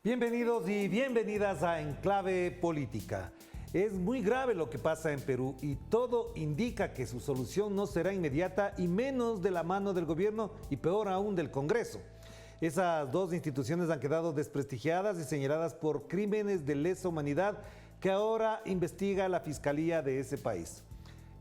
Bienvenidos y bienvenidas a Enclave Política. Es muy grave lo que pasa en Perú y todo indica que su solución no será inmediata y menos de la mano del gobierno y peor aún del Congreso. Esas dos instituciones han quedado desprestigiadas y señaladas por crímenes de lesa humanidad que ahora investiga la Fiscalía de ese país.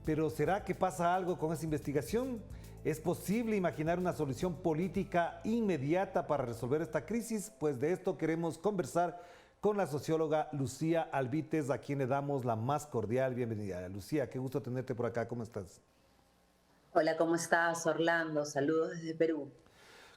Pero ¿será que pasa algo con esa investigación? ¿Es posible imaginar una solución política inmediata para resolver esta crisis? Pues de esto queremos conversar con la socióloga Lucía Albites, a quien le damos la más cordial bienvenida. Lucía, qué gusto tenerte por acá, ¿cómo estás? Hola, ¿cómo estás, Orlando? Saludos desde Perú.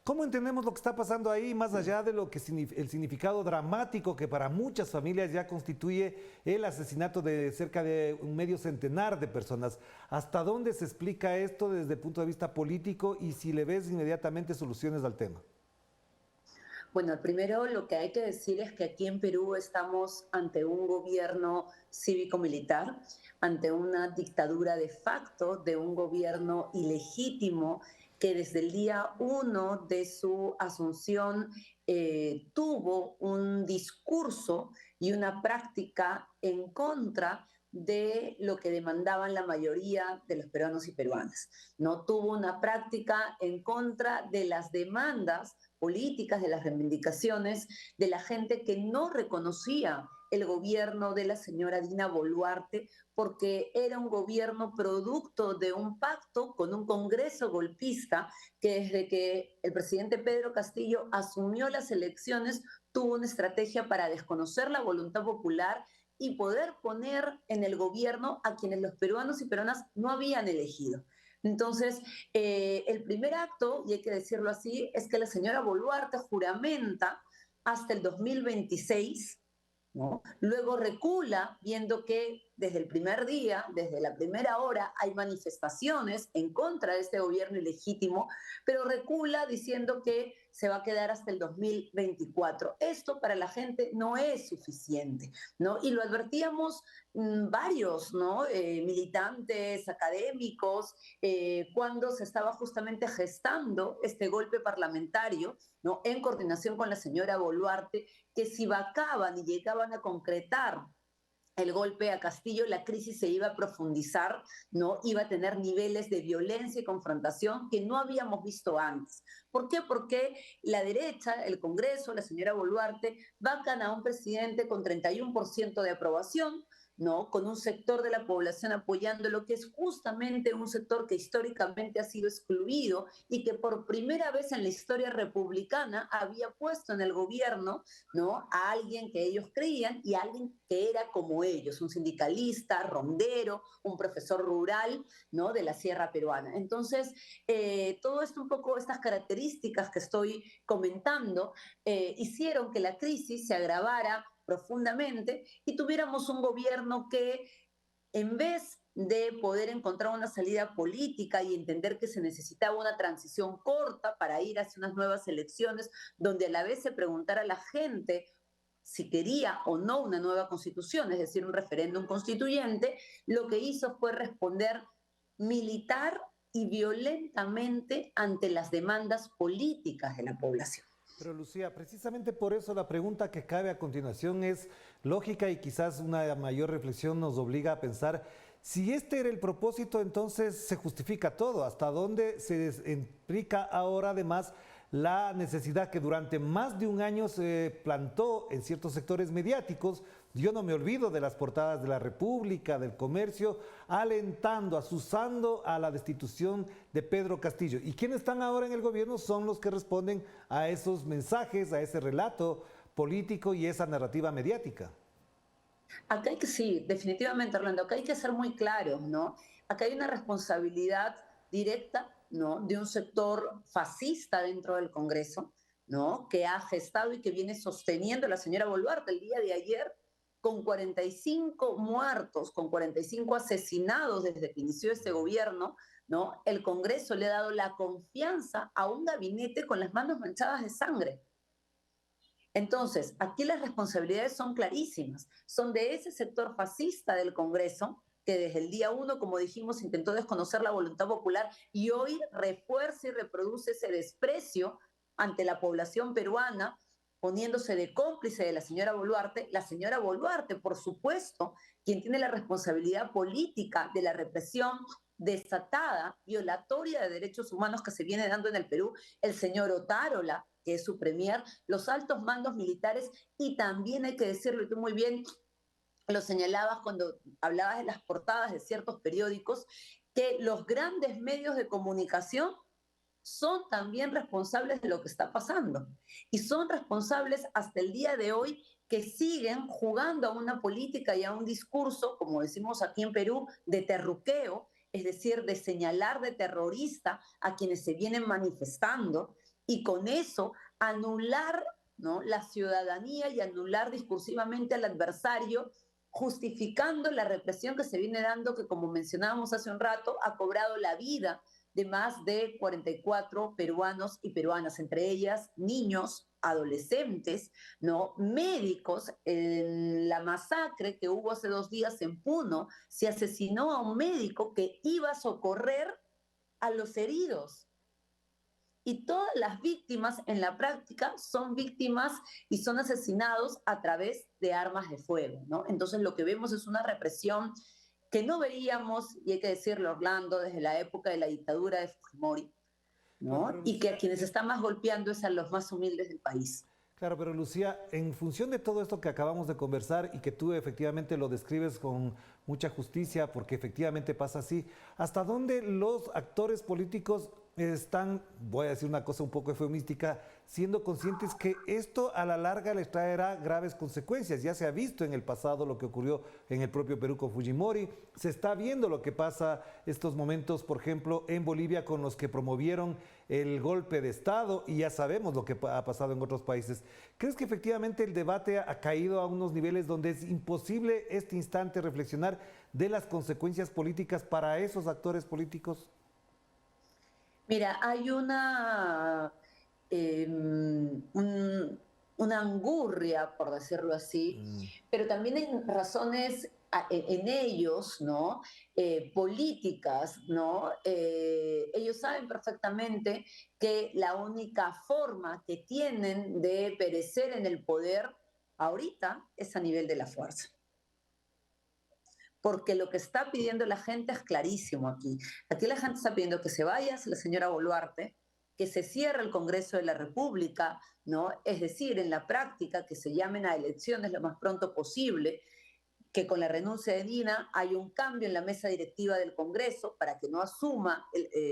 ¿Cómo entendemos lo que está pasando ahí, más allá de lo que el significado dramático que para muchas familias ya constituye el asesinato de cerca de un medio centenar de personas? ¿Hasta dónde se explica esto desde el punto de vista político y si le ves inmediatamente soluciones al tema? Bueno, primero lo que hay que decir es que aquí en Perú estamos ante un gobierno cívico-militar, ante una dictadura de facto de un gobierno ilegítimo que desde el día uno de su asunción tuvo un discurso y una práctica en contra de lo que demandaban la mayoría de los peruanos y peruanas. No tuvo una práctica en contra de las demandas políticas, de las reivindicaciones de la gente que no reconocía el gobierno de la señora Dina Boluarte porque era un gobierno producto de un pacto con un Congreso golpista que desde que el presidente Pedro Castillo asumió las elecciones tuvo una estrategia para desconocer la voluntad popular y poder poner en el gobierno a quienes los peruanos y peruanas no habían elegido. Entonces, el primer acto, y hay que decirlo así, es que la señora Boluarte juramenta hasta el 2026, ¿no? Luego recula viendo que desde el primer día, desde la primera hora, hay manifestaciones en contra de este gobierno ilegítimo, pero recula diciendo que se va a quedar hasta el 2024. Esto para la gente no es suficiente, ¿no? Y lo advertíamos varios, ¿no? Militantes, académicos, cuando se estaba justamente gestando este golpe parlamentario, ¿no? En coordinación con la señora Boluarte, que si vacaban y llegaban a concretar el golpe a Castillo, la crisis se iba a profundizar, ¿no? Iba a tener niveles de violencia y confrontación que no habíamos visto antes. ¿Por qué? Porque la derecha, el Congreso, la señora Boluarte, vacan a un presidente con 31% de aprobación, ¿no? Con un sector de la población apoyándolo, que es justamente un sector que históricamente ha sido excluido y que por primera vez en la historia republicana había puesto en el gobierno, ¿no? A alguien que ellos creían y a alguien que era como ellos, un sindicalista, rondero, un profesor rural, ¿no? De la sierra peruana. Entonces, todo esto un poco, estas características que estoy comentando, hicieron que la crisis se agravara profundamente y tuviéramos un gobierno que en vez de poder encontrar una salida política y entender que se necesitaba una transición corta para ir hacia unas nuevas elecciones, donde a la vez se preguntara a la gente si quería o no una nueva constitución, es decir, un referéndum constituyente, lo que hizo fue responder militar y violentamente ante las demandas políticas de la población. Pero Lucía, precisamente por eso la pregunta que cabe a continuación es lógica y quizás una mayor reflexión nos obliga a pensar si este era el propósito, entonces se justifica todo. ¿Hasta dónde se implica ahora además la necesidad que durante más de un año se plantó en ciertos sectores mediáticos? Yo no me olvido de las portadas de La República, del Comercio, alentando, asusando a la destitución de Pedro Castillo. Y quienes están ahora en el gobierno son los que responden a esos mensajes, a ese relato político y esa narrativa mediática. Acá hay que, sí, definitivamente, Orlando, acá hay que ser muy claros, ¿no? Acá hay una responsabilidad directa, ¿no? De un sector fascista dentro del Congreso, ¿no? Que ha gestado y que viene sosteniendo la señora Boluarte el día de ayer con 45 muertos, con 45 asesinados desde que inició este gobierno, ¿no? El Congreso le ha dado la confianza a un gabinete con las manos manchadas de sangre. Entonces, aquí las responsabilidades son clarísimas. Son de ese sector fascista del Congreso que desde el día uno, como dijimos, intentó desconocer la voluntad popular y hoy refuerza y reproduce ese desprecio ante la población peruana poniéndose de cómplice de la señora Boluarte, por supuesto, quien tiene la responsabilidad política de la represión desatada, violatoria de derechos humanos que se viene dando en el Perú, el señor Otárola, que es su premier, los altos mandos militares, y también hay que decirlo, y tú muy bien lo señalabas cuando hablabas de las portadas de ciertos periódicos, que los grandes medios de comunicación son también responsables de lo que está pasando. Y son responsables hasta el día de hoy que siguen jugando a una política y a un discurso, como decimos aquí en Perú, de terruqueo, es decir, de señalar de terrorista a quienes se vienen manifestando y con eso anular, ¿no?, la ciudadanía y anular discursivamente al adversario, justificando la represión que se viene dando, que como mencionábamos hace un rato, ha cobrado la vida de más de 44 peruanos y peruanas, entre ellas niños, adolescentes, ¿no?, médicos. En la masacre que hubo hace 2 días en Puno, se asesinó a un médico que iba a socorrer a los heridos. Y todas las víctimas en la práctica son víctimas y son asesinados a través de armas de fuego, ¿no? Entonces lo que vemos es una represión que no veíamos, y hay que decirlo, Orlando, desde la época de la dictadura de Fujimori, Claro, ¿no? pero Y que a Lucía, quienes están más golpeando es a los más humildes del país. claro, pero Lucía, en función de todo esto que acabamos de conversar y que tú efectivamente lo describes con mucha justicia, porque efectivamente pasa así, ¿hasta dónde los actores políticos están, voy a decir una cosa un poco eufemística, siendo conscientes que esto a la larga les traerá graves consecuencias? Ya se ha visto en el pasado lo que ocurrió en el propio Perú con Fujimori, se está viendo lo que pasa estos momentos, por ejemplo, en Bolivia con los que promovieron el golpe de Estado, y ya sabemos lo que ha pasado en otros países. ¿Crees que efectivamente el debate ha caído a unos niveles donde es imposible este instante reflexionar de las consecuencias políticas para esos actores políticos? Mira, hay una angurria, por decirlo así, Mm. pero también hay razones en ellos, ¿no? Políticas, ¿no? Ellos saben perfectamente que la única forma que tienen de perecer en el poder ahorita es a nivel de la fuerza, porque lo que está pidiendo la gente es clarísimo aquí. Aquí la gente está pidiendo que se vaya la señora Boluarte, que se cierre el Congreso de la República, ¿no? Es decir, en la práctica, que se llamen a elecciones lo más pronto posible, que con la renuncia de Dina hay un cambio en la mesa directiva del Congreso para que no asuma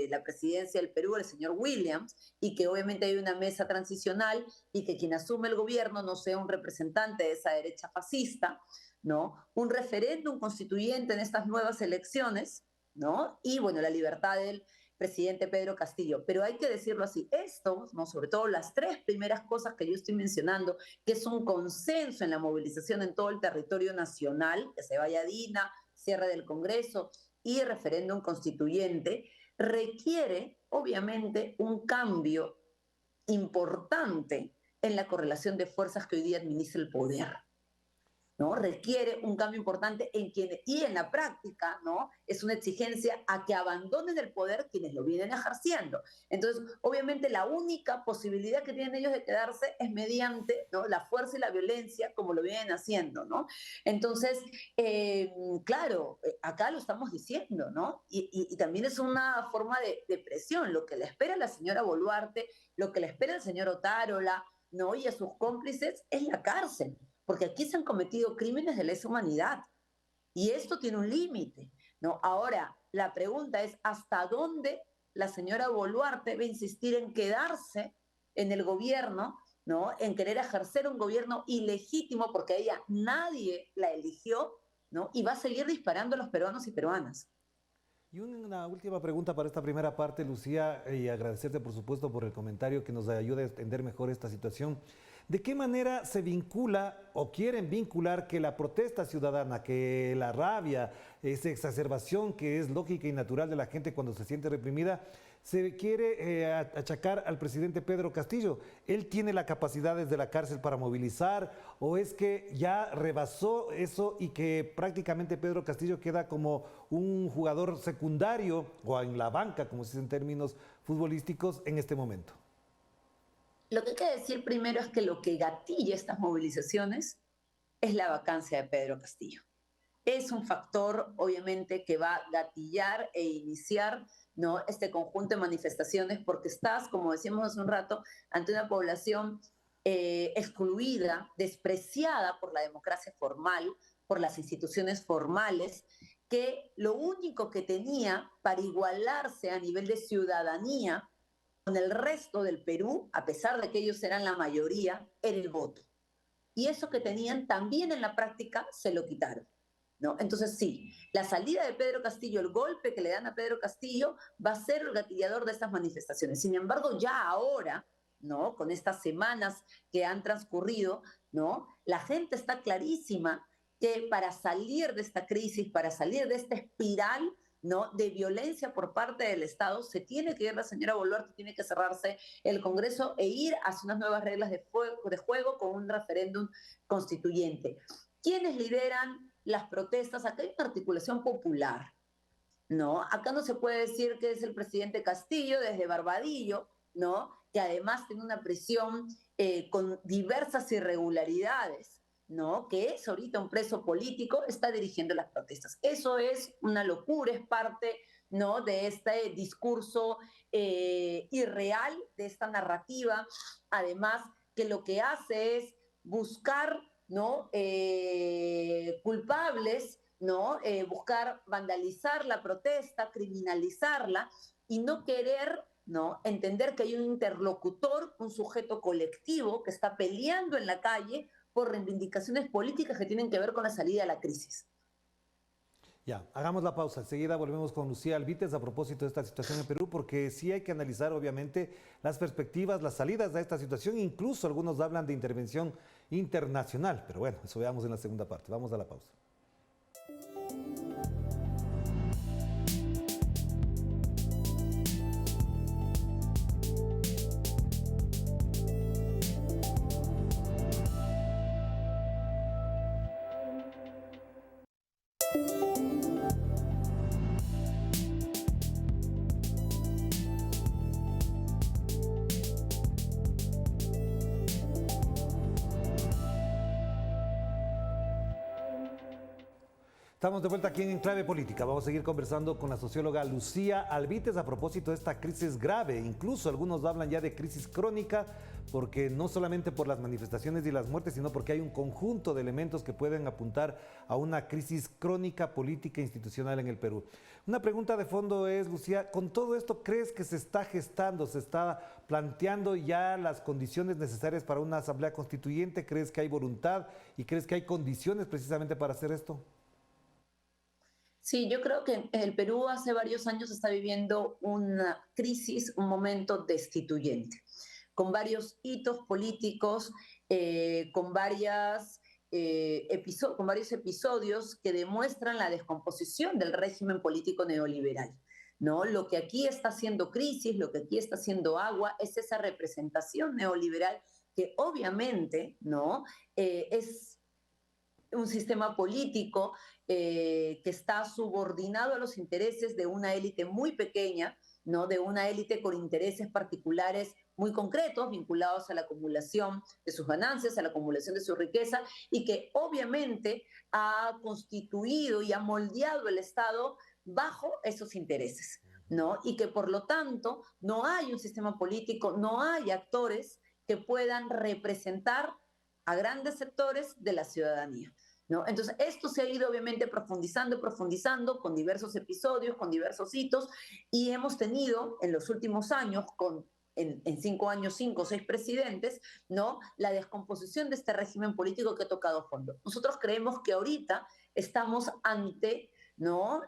la presidencia del Perú el señor Williams, y que obviamente hay una mesa transicional y que quien asume el gobierno no sea un representante de esa derecha fascista, ¿no? Un referéndum constituyente en estas nuevas elecciones, ¿no? Y bueno, la libertad del presidente Pedro Castillo. Pero hay que decirlo así, esto, ¿no?, sobre todo las tres primeras cosas que yo estoy mencionando, que es un consenso en la movilización en todo el territorio nacional, que se vaya Dina, cierre del Congreso y referéndum constituyente, requiere obviamente un cambio importante en la correlación de fuerzas que hoy día administra el poder, ¿no? Requiere un cambio importante en quienes, y en la práctica, ¿no?, es una exigencia a que abandonen el poder quienes lo vienen ejerciendo. Entonces, obviamente, la única posibilidad que tienen ellos de quedarse es mediante, ¿no?, la fuerza y la violencia, como lo vienen haciendo, ¿no? Entonces, claro, acá lo estamos diciendo, ¿no? Y también es una forma de presión. Lo que le espera a la señora Boluarte, lo que le espera al señor Otárola, ¿no?, y a sus cómplices es la cárcel, porque aquí se han cometido crímenes de lesa humanidad y esto tiene un límite, ¿no? Ahora, la pregunta es hasta dónde la señora Boluarte va a insistir en quedarse en el gobierno, ¿no?, en querer ejercer un gobierno ilegítimo porque a ella nadie la eligió, ¿no?, y va a seguir disparando a los peruanos y peruanas. Y una última pregunta para esta primera parte, Lucía, y agradecerte por supuesto por el comentario que nos ayuda a entender mejor esta situación. ¿De qué manera se vincula o quieren vincular que la protesta ciudadana, que la rabia, esa exacerbación que es lógica y natural de la gente cuando se siente reprimida, se quiere achacar al presidente Pedro Castillo? ¿Él tiene la capacidad desde la cárcel para movilizar o es que ya rebasó eso y que prácticamente Pedro Castillo queda como un jugador secundario o en la banca, como se dice en términos futbolísticos, en este momento? Lo que hay que decir primero es que lo que gatilla estas movilizaciones es la vacancia de Pedro Castillo. Es un factor, obviamente, que va a gatillar e iniciar, ¿no?, este conjunto de manifestaciones, porque estás, como decíamos hace un rato, ante una población excluida, despreciada por la democracia formal, por las instituciones formales, que lo único que tenía para igualarse a nivel de ciudadanía con el resto del Perú, a pesar de que ellos eran la mayoría, era el voto. Y eso que tenían también en la práctica se lo quitaron, ¿no? Entonces sí, la salida de Pedro Castillo, el golpe que le dan a Pedro Castillo va a ser el gatillador de estas manifestaciones. Sin embargo, ya ahora, ¿no?, con estas semanas que han transcurrido, ¿no?, la gente está clarísima que para salir de esta crisis, para salir de esta espiral, ¿no?, de violencia por parte del Estado, se tiene que ir la señora Boluarte, tiene que cerrarse el Congreso e ir hacia unas nuevas reglas de juego con un referéndum constituyente. ¿Quiénes lideran las protestas? Acá hay una articulación popular, ¿no? Acá no se puede decir que es el presidente Castillo desde Barbadillo, ¿no?, que además tiene una prisión con diversas irregularidades, ¿no?, que es ahorita un preso político, está dirigiendo las protestas. Eso es una locura, es parte, ¿no?, de este discurso irreal, de esta narrativa, además que lo que hace es buscar, ¿no?, culpables, ¿no?, buscar vandalizar la protesta, criminalizarla y no querer, ¿no?, entender que hay un interlocutor, un sujeto colectivo que está peleando en la calle por reivindicaciones políticas que tienen que ver con la salida de la crisis. Ya, hagamos la pausa. Enseguida volvemos con Lucía Albites a propósito de esta situación en Perú, porque sí hay que analizar, obviamente, las perspectivas, las salidas de esta situación. Incluso algunos hablan de intervención internacional. Pero bueno, eso veamos en la segunda parte. Vamos a la pausa. Estamos de vuelta aquí en Enclave Política. Vamos a seguir conversando con la socióloga Lucía Albites a propósito de esta crisis grave. Incluso algunos hablan ya de crisis crónica, porque no solamente por las manifestaciones y las muertes, sino porque hay un conjunto de elementos que pueden apuntar a una crisis crónica política e institucional en el Perú. Una pregunta de fondo es, Lucía, con todo esto, ¿crees que se está gestando, se está planteando ya las condiciones necesarias para una asamblea constituyente? ¿Crees que hay voluntad y crees que hay condiciones precisamente para hacer esto? Sí, yo creo que el Perú hace varios años está viviendo una crisis, un momento destituyente, con varios hitos políticos, con, con varios episodios que demuestran la descomposición del régimen político neoliberal, ¿no? Lo que aquí está haciendo crisis, lo que aquí está haciendo agua, es esa representación neoliberal que obviamente, ¿no?, es un sistema político que está subordinado a los intereses de una élite muy pequeña, ¿no?, de una élite con intereses particulares muy concretos, vinculados a la acumulación de sus ganancias, a la acumulación de su riqueza, y que obviamente ha constituido y ha moldeado el Estado bajo esos intereses, ¿no? Y que por lo tanto no hay un sistema político, no hay actores que puedan representar a grandes sectores de la ciudadanía, ¿no? Entonces, esto se ha ido obviamente profundizando, profundizando, con diversos episodios, con diversos hitos, y hemos tenido en los últimos años, en 5 años, 5 o 6 presidentes, ¿no?, la descomposición de este régimen político que ha tocado fondo. Nosotros creemos que ahorita estamos ante, ¿no?,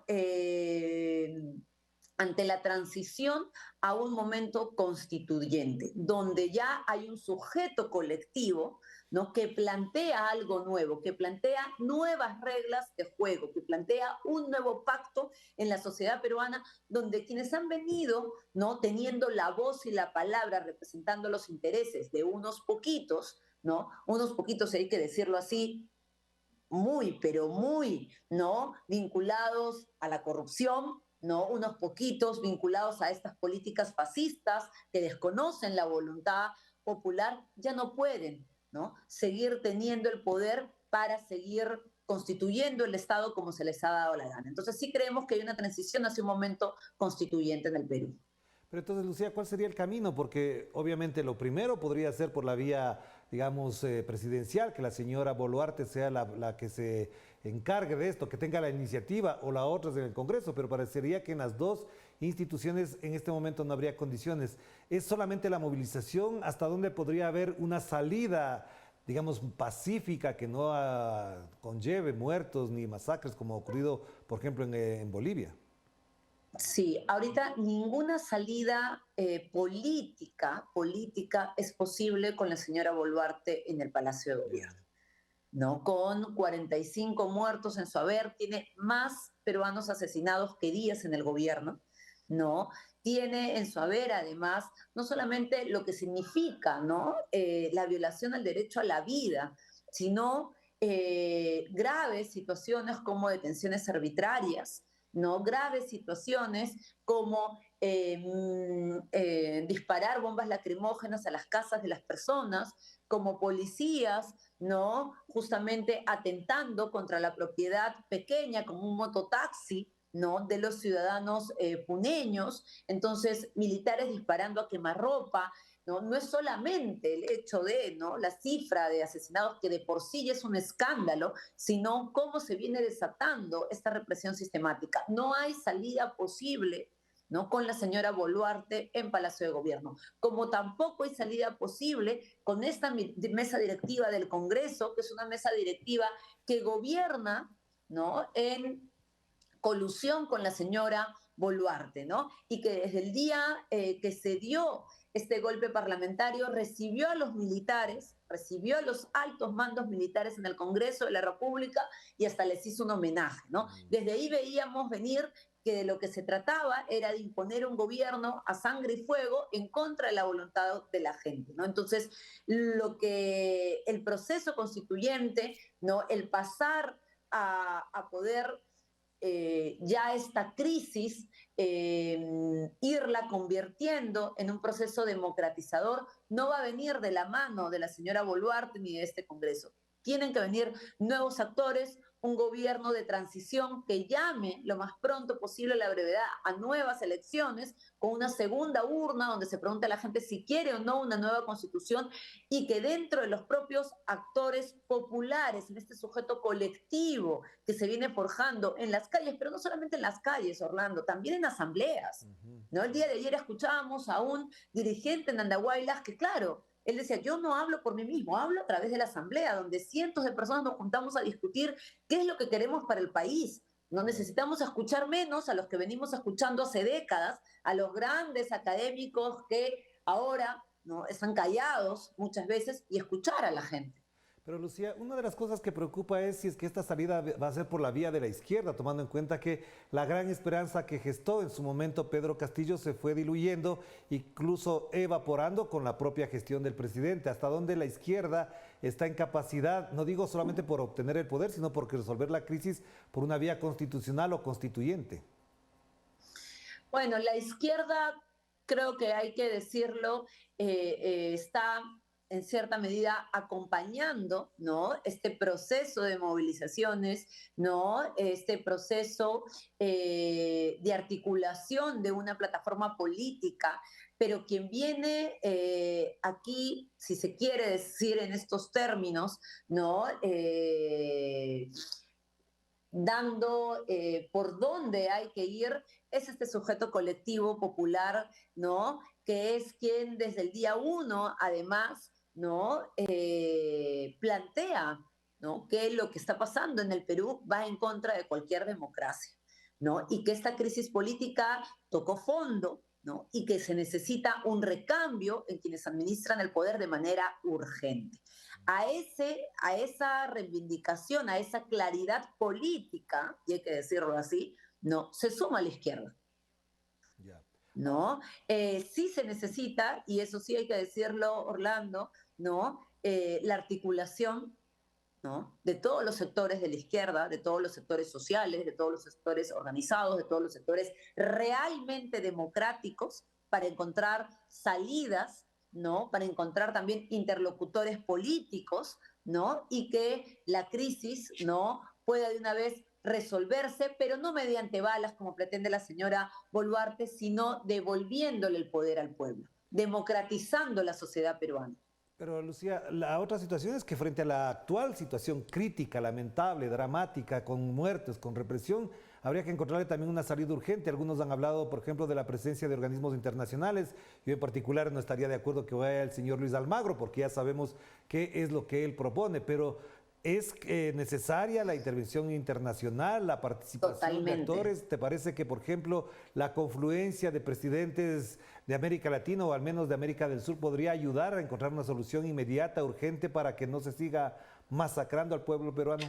ante la transición a un momento constituyente, donde ya hay un sujeto colectivo, ¿no?, que plantea algo nuevo, que plantea nuevas reglas de juego, que plantea un nuevo pacto en la sociedad peruana, donde quienes han venido, ¿no?, teniendo la voz y la palabra, representando los intereses de unos poquitos, ¿no?, unos poquitos, hay que decirlo así, muy, pero muy, ¿no?, vinculados a la corrupción, ¿no?, unos poquitos vinculados a estas políticas fascistas que desconocen la voluntad popular ya no pueden, ¿no?, seguir teniendo el poder para seguir constituyendo el Estado como se les ha dado la gana. Entonces sí creemos que hay una transición hacia un momento constituyente en el Perú. Pero entonces, Lucía, ¿cuál sería el camino? Porque obviamente lo primero podría ser por la vía, digamos, presidencial, que la señora Boluarte sea la que se encargue de esto, que tenga la iniciativa, o la otra es en el Congreso, pero parecería que en las dos instituciones en este momento no habría condiciones. ¿Es solamente la movilización? ¿Hasta dónde podría haber una salida, digamos, pacífica que no conlleve muertos ni masacres como ha ocurrido, por ejemplo, en Bolivia? Sí, ahorita ninguna salida política es posible con la señora Boluarte en el Palacio de Ya. Gobierno, ¿no? Con 45 muertos en su haber, tiene más peruanos asesinados que días en el gobierno, ¿no? Tiene en su haber, además, no solamente lo que significa, ¿no?, la violación al derecho a la vida, sino graves situaciones como detenciones arbitrarias, ¿no?, graves situaciones como disparar bombas lacrimógenas a las casas de las personas, como policías, ¿no?, justamente atentando contra la propiedad pequeña, como un mototaxi, ¿no?, de los ciudadanos puneños. Entonces, militares disparando a quemarropa, ¿no? No es solamente el hecho de, ¿no?, la cifra de asesinados, que de por sí ya es un escándalo, sino cómo se viene desatando esta represión sistemática. No hay salida posible, ¿no?, con la señora Boluarte en Palacio de Gobierno, como tampoco hay salida posible con esta mesa directiva del Congreso, que es una mesa directiva que gobierna, ¿no?, en colusión con la señora Boluarte, ¿no? Y que desde el día que se dio este golpe parlamentario recibió a los militares, recibió a los altos mandos militares en el Congreso de la República y hasta les hizo un homenaje, ¿no? Desde ahí veíamos venir que de lo que se trataba era de imponer un gobierno a sangre y fuego en contra de la voluntad de la gente, ¿no? Entonces, el proceso constituyente, ¿no?, el pasar a poder ya esta crisis, irla convirtiendo en un proceso democratizador, no va a venir de la mano de la señora Boluarte ni de este Congreso. Tienen que venir nuevos actores, un gobierno de transición que llame lo más pronto posible, a la brevedad, a nuevas elecciones, con una segunda urna donde se pregunte a la gente si quiere o no una nueva constitución, y que dentro de los propios actores populares, en este sujeto colectivo que se viene forjando en las calles, pero no solamente en las calles, Orlando, también en asambleas, ¿no? El día de ayer escuchábamos a un dirigente en Andahuaylas que, claro, él decía, yo no hablo por mí mismo, hablo a través de la asamblea, donde cientos de personas nos juntamos a discutir qué es lo que queremos para el país. No necesitamos escuchar menos a los que venimos escuchando hace décadas, a los grandes académicos que ahora, ¿no?, están callados muchas veces, y escuchar a la gente. Pero Lucía, una de las cosas que preocupa es si es que esta salida va a ser por la vía de la izquierda, tomando en cuenta que la gran esperanza que gestó en su momento Pedro Castillo se fue diluyendo, incluso evaporando con la propia gestión del presidente. Hasta dónde la izquierda está en capacidad, no digo solamente por obtener el poder, sino por resolver la crisis por una vía constitucional o constituyente. Bueno, la izquierda, creo que hay que decirlo, está en cierta medida acompañando, ¿no?, este proceso de movilizaciones, ¿no?, este proceso de articulación de una plataforma política, pero quien viene aquí, si se quiere decir en estos términos, ¿no?, dando por dónde hay que ir, es este sujeto colectivo popular, ¿no?, que es quien desde el día uno, además, ¿no?, plantea, ¿no?, que lo que está pasando en el Perú va en contra de cualquier democracia, ¿no?, y que esta crisis política tocó fondo, ¿no?, y que se necesita un recambio en quienes administran el poder de manera urgente. A esa reivindicación, a esa claridad política, y hay que decirlo así, no, se suma a la izquierda, Ya. ¿no? Sí se necesita, y eso sí hay que decirlo, Orlando, ¿no? La articulación, ¿no?, de todos los sectores de la izquierda, de todos los sectores sociales, de todos los sectores organizados, de todos los sectores realmente democráticos, para encontrar salidas, ¿no? Para encontrar también interlocutores políticos, ¿no? Y que la crisis, ¿no? Pueda de una vez resolverse, pero no mediante balas, como pretende la señora Boluarte, sino devolviéndole el poder al pueblo, democratizando la sociedad peruana. Pero Lucía, la otra situación es que frente a la actual situación crítica, lamentable, dramática, con muertes, con represión, habría que encontrarle también una salida urgente. Algunos han hablado, por ejemplo, de la presencia de organismos internacionales. Yo en particular no estaría de acuerdo que vaya el señor Luis Almagro, porque ya sabemos qué es lo que él propone, pero ¿es necesaria la intervención internacional, la participación de Totalmente. actores? ¿Te parece que, por ejemplo, la confluencia de presidentes de América Latina o al menos de América del Sur podría ayudar a encontrar una solución inmediata, urgente, para que no se siga masacrando al pueblo peruano?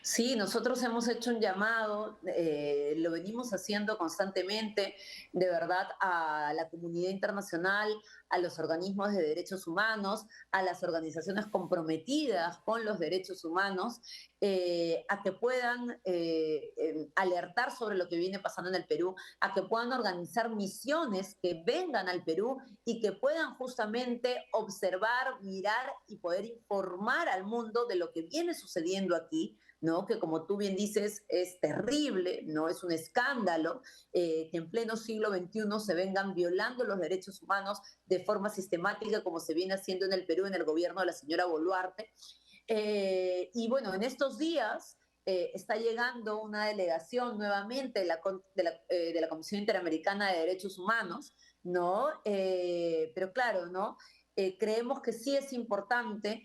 Sí, nosotros hemos hecho un llamado, lo venimos haciendo constantemente, de verdad, a la comunidad internacional, a los organismos de derechos humanos, a las organizaciones comprometidas con los derechos humanos, a que puedan alertar sobre lo que viene pasando en el Perú, a que puedan organizar misiones que vengan al Perú y que puedan justamente observar, mirar y poder informar al mundo de lo que viene sucediendo aquí, ¿no? Que como tú bien dices, es terrible, ¿no? Es un escándalo que en pleno siglo XXI se vengan violando los derechos humanos de forma sistemática, como se viene haciendo en el Perú en el gobierno de la señora Boluarte. Y bueno, en estos días está llegando una delegación nuevamente de la Comisión Interamericana de Derechos Humanos, ¿no? Pero claro, ¿no? Creemos que sí es importante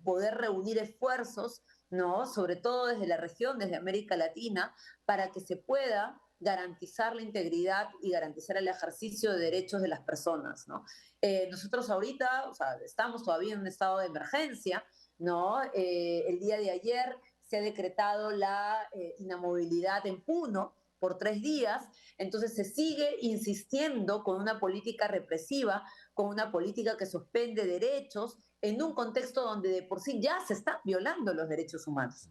poder reunir esfuerzos, ¿no? Sobre todo desde la región, desde América Latina, para que se pueda garantizar la integridad y garantizar el ejercicio de derechos de las personas, ¿no? Nosotros ahorita, o sea, estamos todavía en un estado de emergencia, ¿no? El día de ayer se ha decretado la inamovilidad en Puno por 3 días, entonces se sigue insistiendo con una política represiva, con una política que suspende derechos, en un contexto donde de por sí ya se están violando los derechos humanos.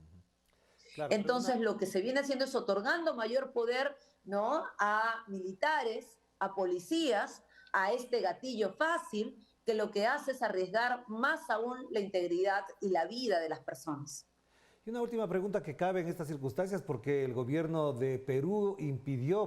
Claro, pero Entonces, lo que se viene haciendo es otorgando mayor poder, ¿no? A militares, a policías, a este gatillo fácil, que lo que hace es arriesgar más aún la integridad y la vida de las personas. y una última pregunta que cabe en estas circunstancias, porque el gobierno de Perú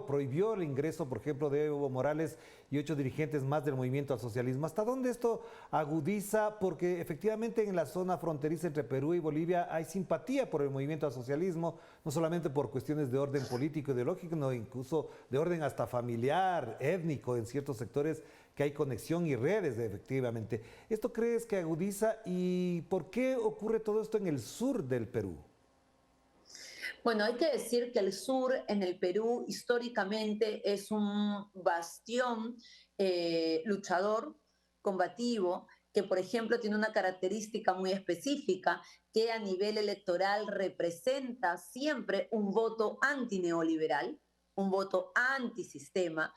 prohibió el ingreso, por ejemplo, de Evo Morales y 8 dirigentes más del movimiento al socialismo. ¿Hasta dónde esto agudiza? Porque efectivamente en la zona fronteriza entre Perú y Bolivia hay simpatía por el movimiento al socialismo, no solamente por cuestiones de orden político, ideológico, sino incluso de orden hasta familiar, étnico en ciertos sectores que hay conexión y redes, efectivamente. ¿Esto crees que agudiza y por qué ocurre todo esto en el sur del Perú? Bueno, hay que decir que el sur en el Perú históricamente es un bastión luchador, combativo, que por ejemplo tiene una característica muy específica, que a nivel electoral representa siempre un voto antineoliberal, un voto antisistema,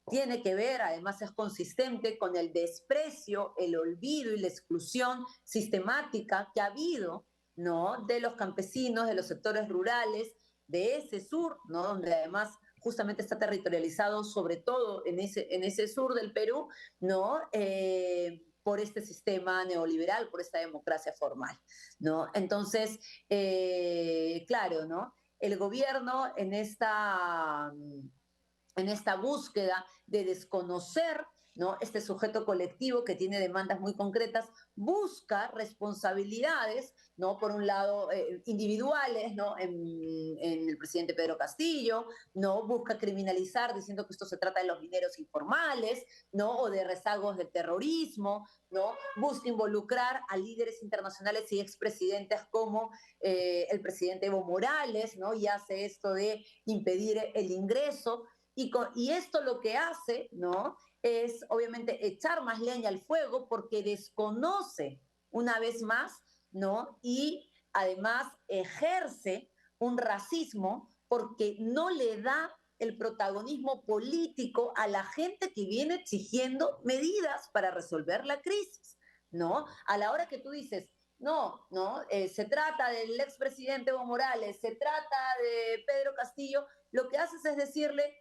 tiene que ver, además es consistente con el desprecio, el olvido y la exclusión sistemática que ha habido, ¿no? De los campesinos, de los sectores rurales, de ese sur, ¿no? Donde además justamente está territorializado, sobre todo en ese sur del Perú, ¿no? Por este sistema neoliberal, por esta democracia formal, ¿no? Entonces, claro, ¿no? El gobierno en esta búsqueda de desconocer, ¿no? Este sujeto colectivo que tiene demandas muy concretas, busca responsabilidades, ¿no? Por un lado, individuales, ¿no? En el presidente Pedro Castillo, ¿no? Busca criminalizar diciendo que esto se trata de los mineros informales, ¿no? O de rezagos del terrorismo, ¿no? Busca involucrar a líderes internacionales y expresidentes como el presidente Evo Morales, ¿no? Y hace esto de impedir el ingreso. Y esto lo que hace, ¿no? Es obviamente echar más leña al fuego porque desconoce una vez más, ¿no? Y además ejerce un racismo porque no le da el protagonismo político a la gente que viene exigiendo medidas para resolver la crisis, ¿no? A la hora que tú dices, no, no, se trata del expresidente Evo Morales, se trata de Pedro Castillo, lo que haces es decirle,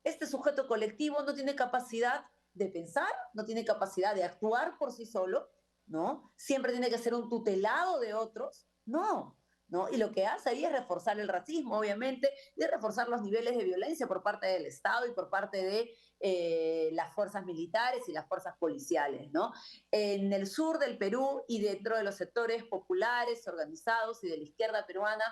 este sujeto colectivo no tiene capacidad de pensar, no tiene capacidad de actuar por sí solo, ¿no? Siempre tiene que ser un tutelado de otros. No, ¿no? Y lo que hace ahí es reforzar el racismo, obviamente, y reforzar los niveles de violencia por parte del Estado y por parte de las fuerzas militares y las fuerzas policiales, ¿no? En el sur del Perú y dentro de los sectores populares, organizados y de la izquierda peruana,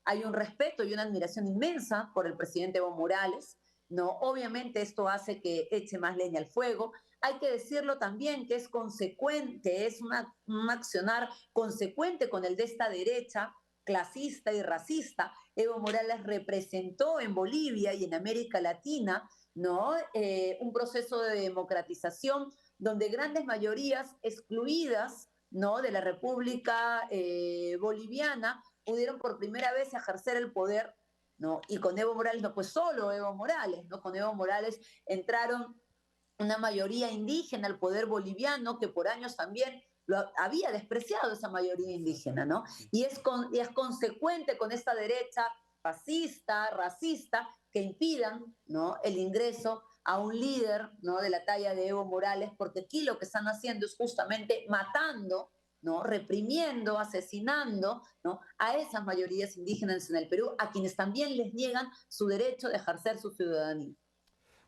hay un respeto y una admiración inmensa por el presidente Evo Morales, ¿no? Obviamente esto hace que eche más leña al fuego. Hay que decirlo también que es consecuente, es un accionar consecuente con el de esta derecha clasista y racista. Evo Morales representó en Bolivia y en América Latina, ¿no? Un proceso de democratización donde grandes mayorías excluidas, ¿no?, de la República Boliviana pudieron por primera vez ejercer el poder, ¿no? Y con Evo Morales, no fue solo Evo Morales, ¿no? Con Evo Morales entraron una mayoría indígena al poder boliviano que por años también lo había despreciado esa mayoría indígena, ¿no? Y es consecuente con esta derecha fascista, racista, que impidan, ¿no?, el ingreso a un líder, ¿no?, de la talla de Evo Morales, porque aquí lo que están haciendo es justamente matando, ¿no?, reprimiendo, asesinando, ¿no?, a esas mayorías indígenas en el Perú, a quienes también les niegan su derecho de ejercer su ciudadanía.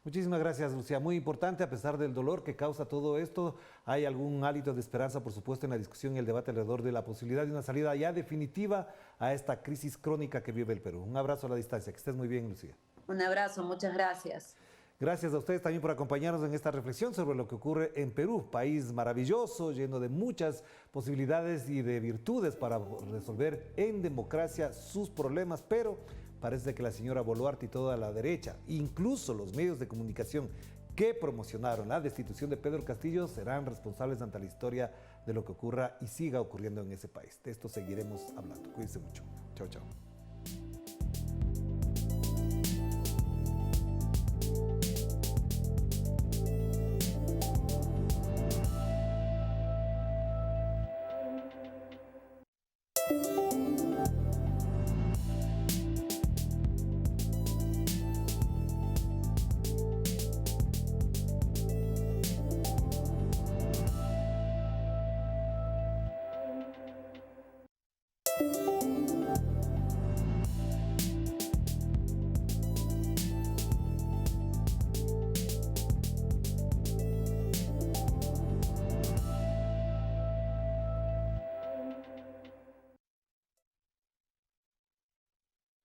Muchísimas gracias, Lucía. Muy importante, a pesar del dolor que causa todo esto, hay algún hálito de esperanza, por supuesto, en la discusión y el debate alrededor de la posibilidad de una salida ya definitiva a esta crisis crónica que vive el Perú. Un abrazo a la distancia. Que estés muy bien, Lucía. Un abrazo, muchas gracias. Gracias a ustedes también por acompañarnos en esta reflexión sobre lo que ocurre en Perú, país maravilloso, lleno de muchas posibilidades y de virtudes para resolver en democracia sus problemas, pero parece que la señora Boluarte y toda la derecha, incluso los medios de comunicación que promocionaron la destitución de Pedro Castillo, serán responsables ante la historia de lo que ocurra y siga ocurriendo en ese país. De esto seguiremos hablando. Cuídense mucho. Chao, chao.